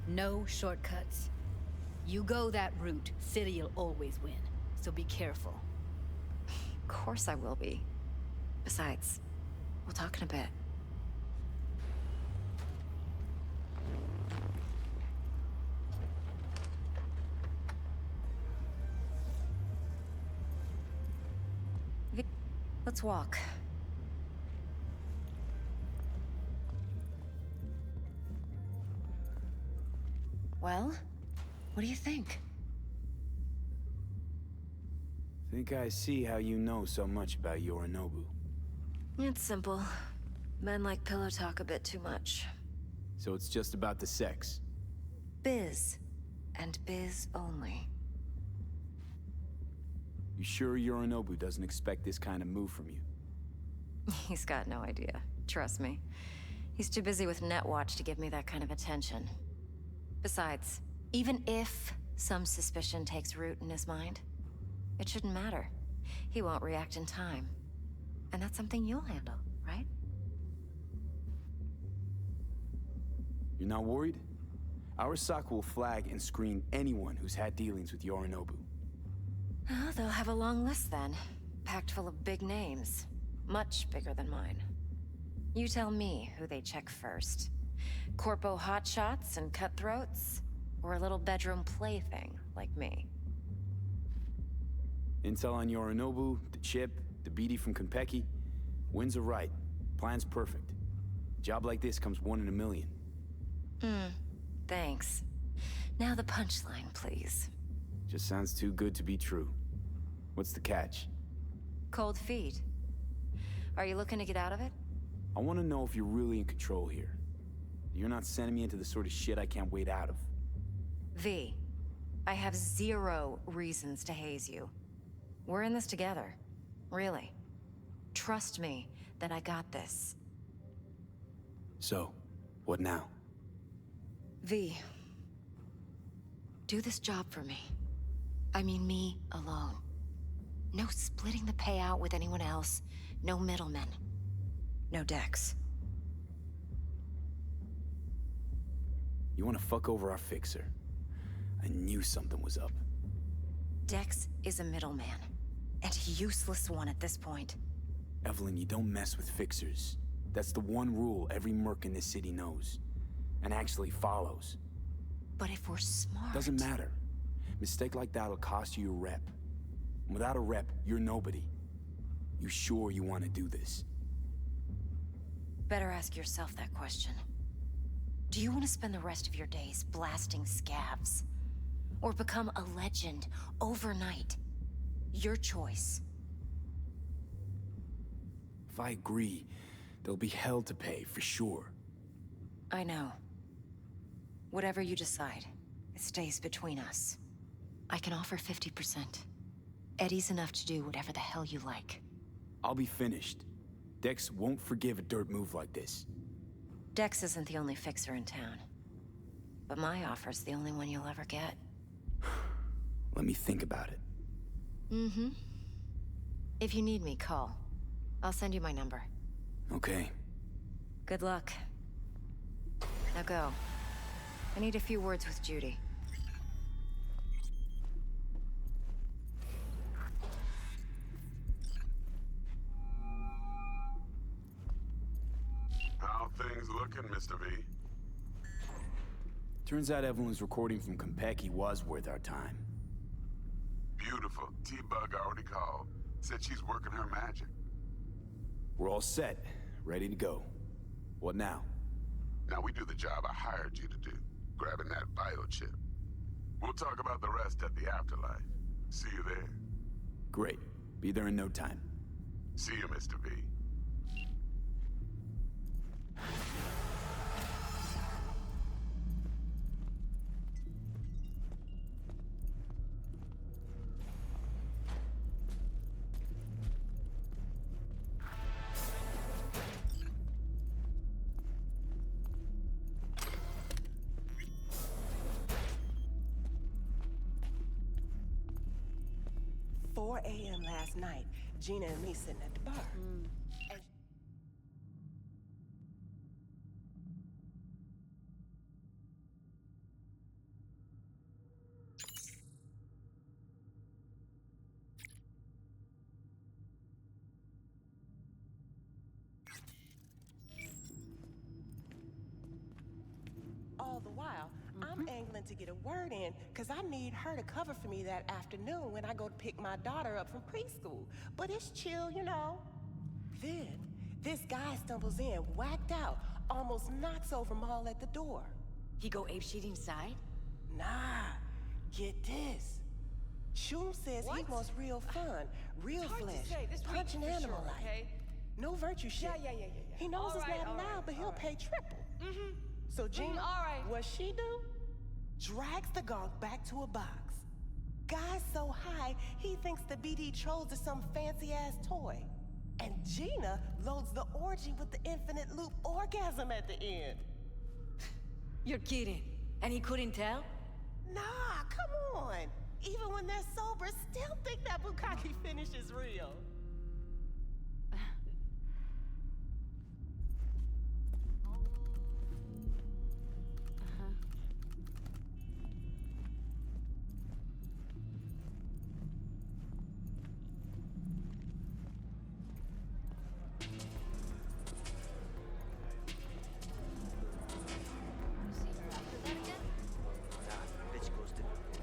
No shortcuts. You go that route, City'll always win. So be careful. Of course I will be. Besides, we'll talk in a bit. Let's walk. Well, what do you think? Think I see how you know so much about Yorinobu. It's simple. Men like pillow talk a bit too much. So it's just about the sex. Biz. And biz only. You sure Yorinobu doesn't expect this kind of move from you? He's got no idea. Trust me. He's too busy with Netwatch to give me that kind of attention. Besides, even if some suspicion takes root in his mind, it shouldn't matter. He won't react in time. And that's something you'll handle, right? You're not worried? Arasaka will flag and screen anyone who's had dealings with Yorinobu. Oh, they'll have a long list then. Packed full of big names. Much bigger than mine. You tell me who they check first. Corpo hotshots and cutthroats? Or a little bedroom plaything like me? Intel on Yorinobu, the chip, the BD from Konpeki. Winds are right. Plan's perfect. Job like this comes 1 in a million. Thanks. Now the punchline, please. Just sounds too good to be true. What's the catch? Cold feet. Are you looking to get out of it? I want to know if you're really in control here. You're not sending me into the sort of shit I can't wait out of. V, I have 0 reasons to haze you. We're in this together. Really. Trust me that I got this. So, what now? V, do this job for me. I mean me alone. No splitting the payout with anyone else. No middlemen. No Dex. You want to fuck over our fixer? I knew something was up. Dex is a middleman. And a useless one at this point. Evelyn, you don't mess with fixers. That's the one rule every merc in this city knows. And actually follows. But if we're smart... Doesn't matter. Mistake like that'll cost you your rep. And without a rep, you're nobody. You sure you want to do this? Better ask yourself that question. Do you want to spend the rest of your days blasting scabs? Or become a legend overnight? Your choice. If I agree, there'll be hell to pay, for sure. I know. Whatever you decide, it stays between us. I can offer 50%. Eddie's enough to do whatever the hell you like. I'll be finished. Dex won't forgive a dirt move like this. Dex isn't the only fixer in town. But my offer's the only one you'll ever get. Let me think about it. Mm-hmm. If you need me, call. I'll send you my number. Okay. Good luck. Now go. I need a few words with Judy. How things looking, Mr. V? Turns out Evelyn's recording from Konpeki was worth our time. Beautiful. T-Bug already called. Said she's working her magic. We're all set, ready to go. What now? Now we do the job I hired you to do, grabbing that biochip. We'll talk about the rest at the afterlife. See you there. Great. Be there in no time. See you, Mr. V. 4 a.m. last night, Gina and me sitting at the bar. And all the while, I'm angling to get a word in, because I need her to cover for me that afternoon when I go to pick my daughter up from preschool. But it's chill, you know. Then, this guy stumbles in, whacked out, almost knocks over Maul at the door. He go apeshit inside? Nah, get this. Shum says he wants real fun, real flesh, punch an animal like. Okay? No virtue shit. Yeah. He knows All it's right, not all allowed, right, but he'll all right. pay triple. So Gina, what she do? Drags the gonk back to a box. Guy's so high, he thinks the BD trolls are some fancy-ass toy. And Gina loads the orgy with the infinite loop orgasm at the end. You're kidding. And he couldn't tell? Nah, come on. Even when they're sober, still think that bukkake finish is real.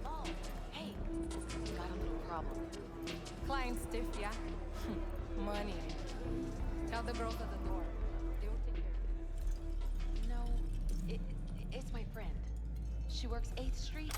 Oh, hey. Got a little problem. Client stiff, yeah? Money. Tell the girls at the door. They will take care of it. No, it's my friend. She works 8th Street.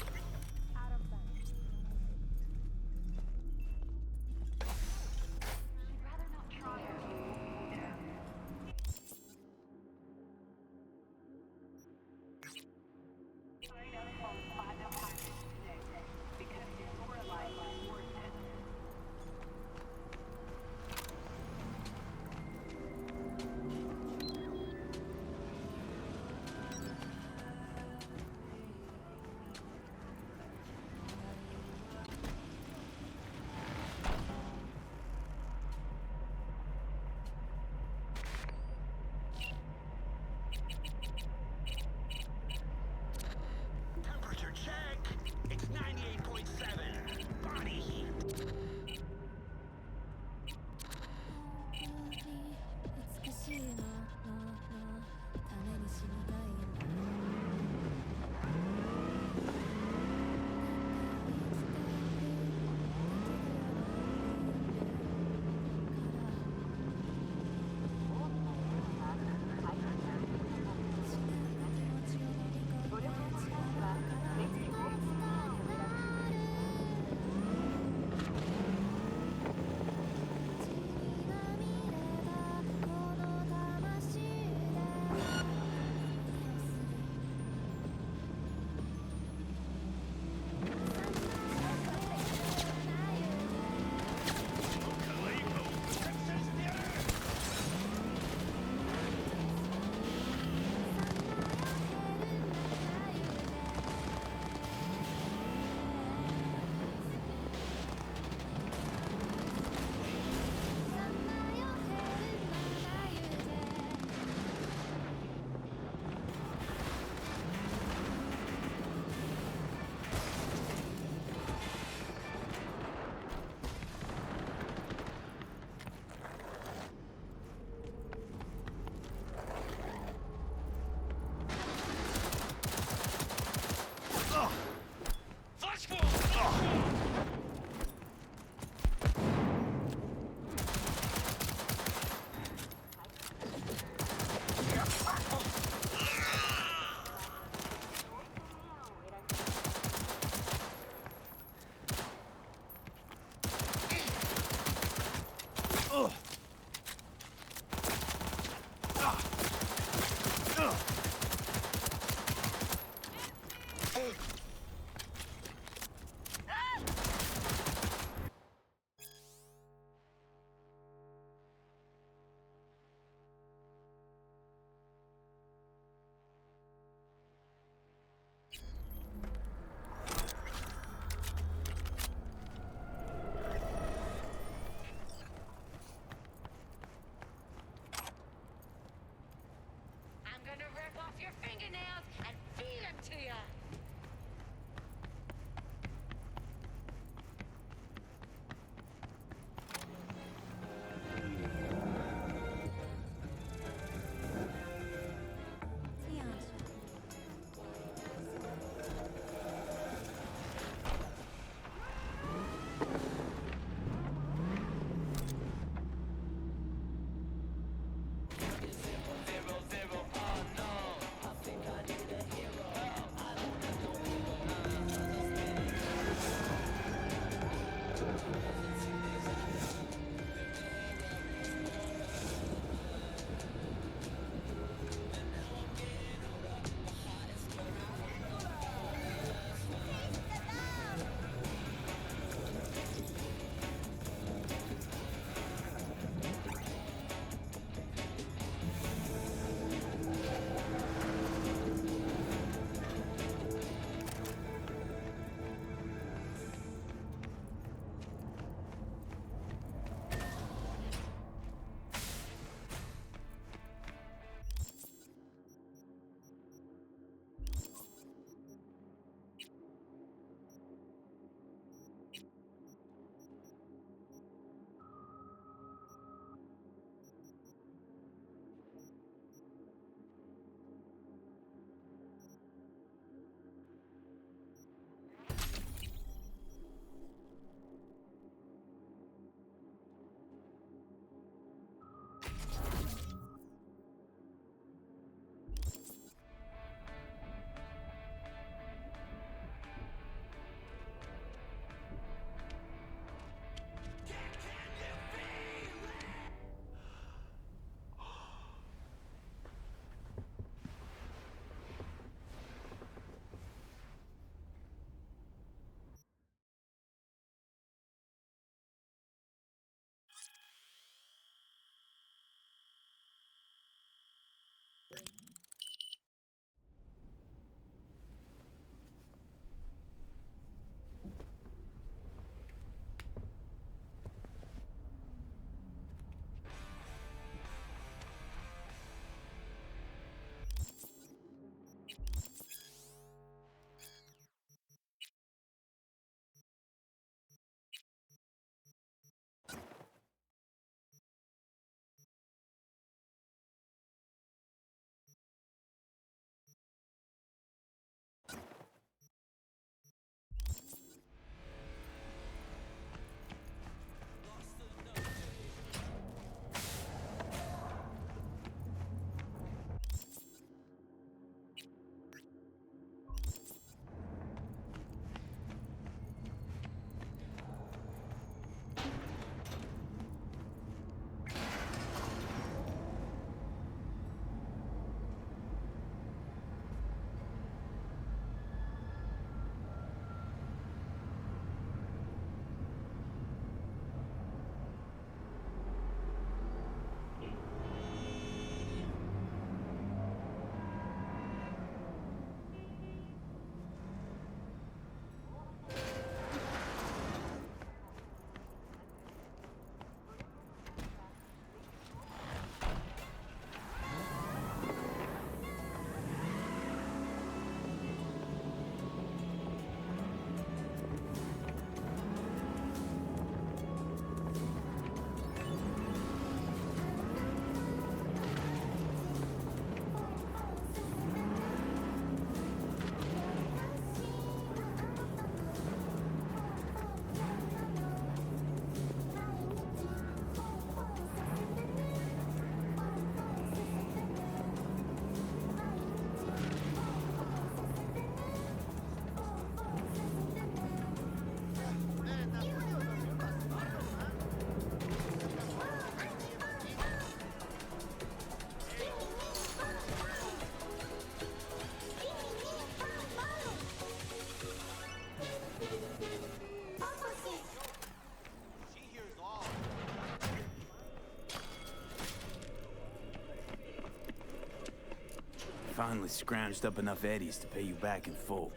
finally scrounged up enough eddies to pay you back in full.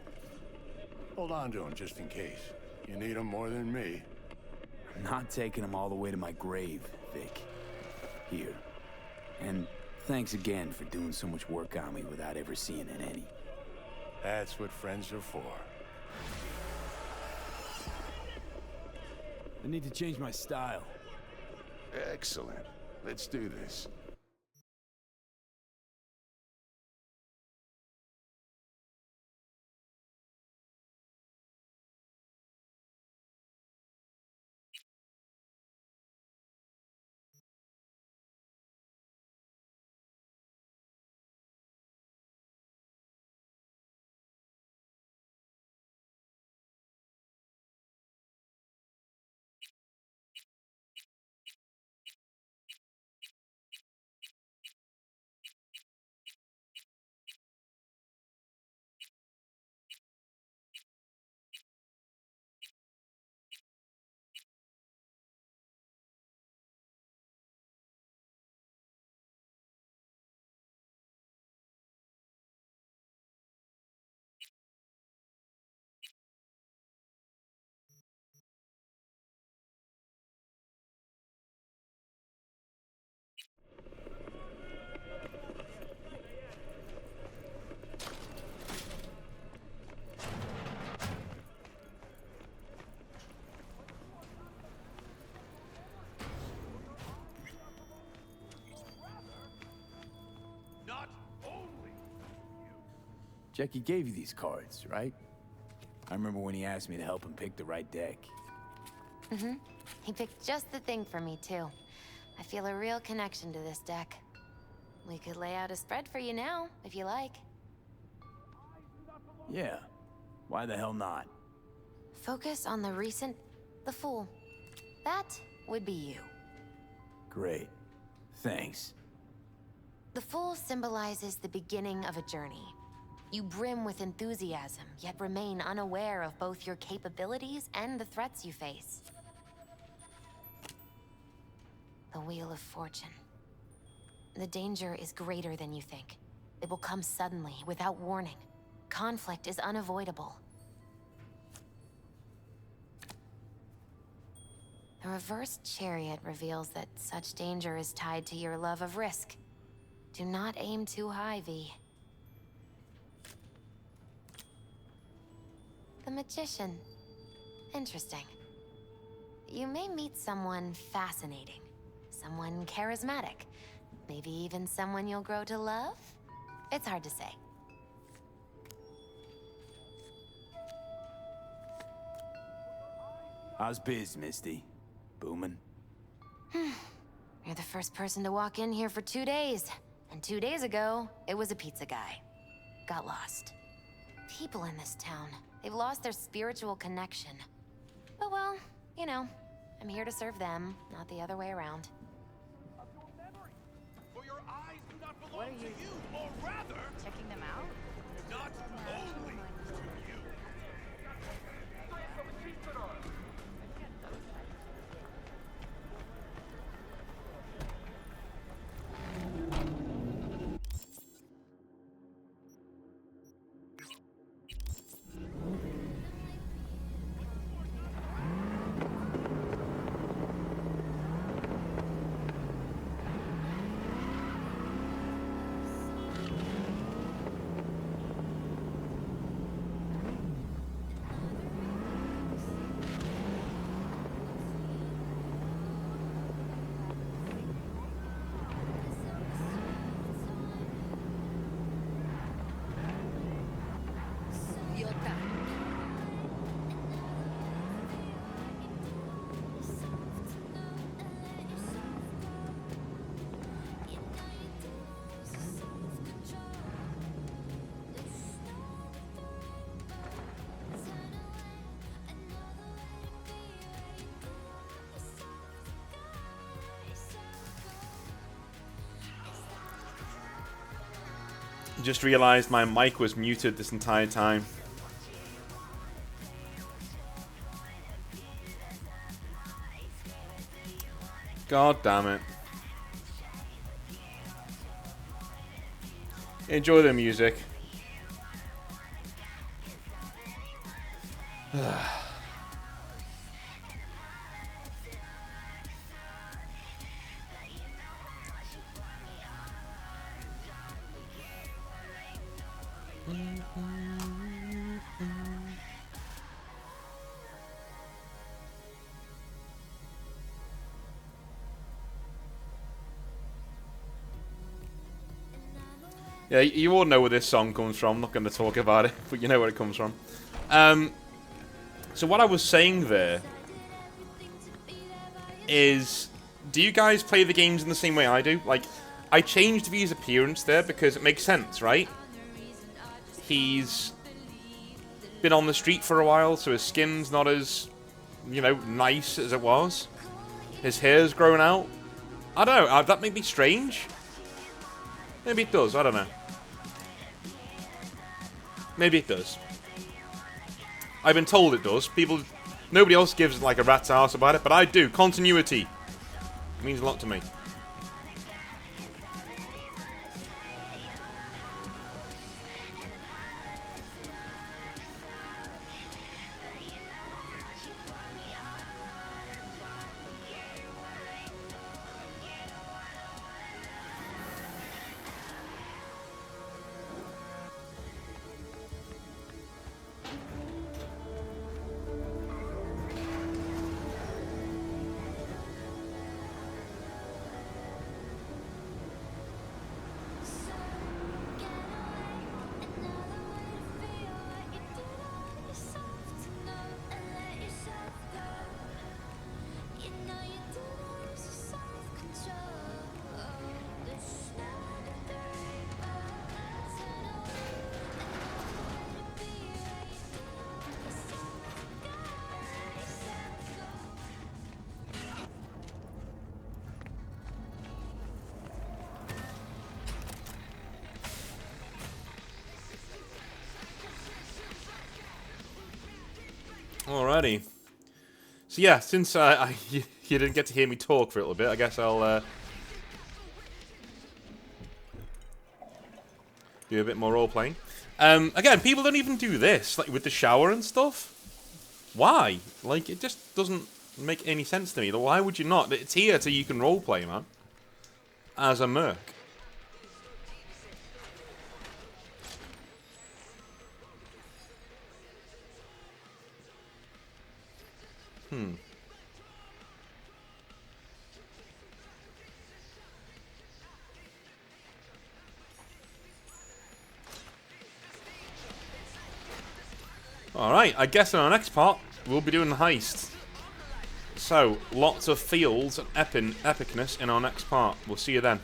Hold on to them just in case. You need them more than me. I'm not taking them all the way to my grave, Vic. Here. And thanks again for doing so much work on me without ever seeing an any. That's what friends are for. I need to change my style. Excellent. Let's do this. Jackie gave you these cards, right? I remember when he asked me to help him pick the right deck. Mm-hmm. He picked just the thing for me, too. I feel a real connection to this deck. We could lay out a spread for you now, if you like. Yeah. Why the hell not? Focus on the Fool. That would be you. Great. Thanks. The Fool symbolizes the beginning of a journey. You brim with enthusiasm, yet remain unaware of both your capabilities and the threats you face. The Wheel of Fortune. The danger is greater than you think. It will come suddenly, without warning. Conflict is unavoidable. The reversed chariot reveals that such danger is tied to your love of risk. Do not aim too high, V. The Magician. Interesting. You may meet someone fascinating, someone charismatic, maybe even someone you'll grow to love? It's hard to say. How's biz, Misty? Booming? You're the first person to walk in here for 2 days. And 2 days ago, it was a pizza guy. Got lost. People in this town, they've lost their spiritual connection. But well, you know, I'm here to serve them, not the other way around. For your eyes do not belong What are to you you, or rather, checking them out? not only to you. Just realized my mic was muted this entire time. God damn it. Enjoy the music. Yeah, you all know where this song comes from. I'm not going to talk about it, but you know where it comes from. So what I was saying there is, do you guys play the games in the same way I do? Like, I changed V's appearance there because it makes sense, right? He's been on the street for a while, so his skin's not as, you know, nice as it was. His hair's grown out. I don't know, that may be strange. Maybe it does, I don't know. Maybe it does. I've been told it does. Nobody else gives like a rat's ass about it, but I do. Continuity. It means a lot to me. Alrighty. So yeah, since you didn't get to hear me talk for a little bit, I guess I'll do a bit more role-playing. Again, people don't even do this, like with the shower and stuff. Why? Like, it just doesn't make any sense to me. Why would you not? It's here so you can role-play, man. As a merc. Alright, I guess in our next part, we'll be doing the heist. So, lots of feels and epicness in our next part. We'll see you then.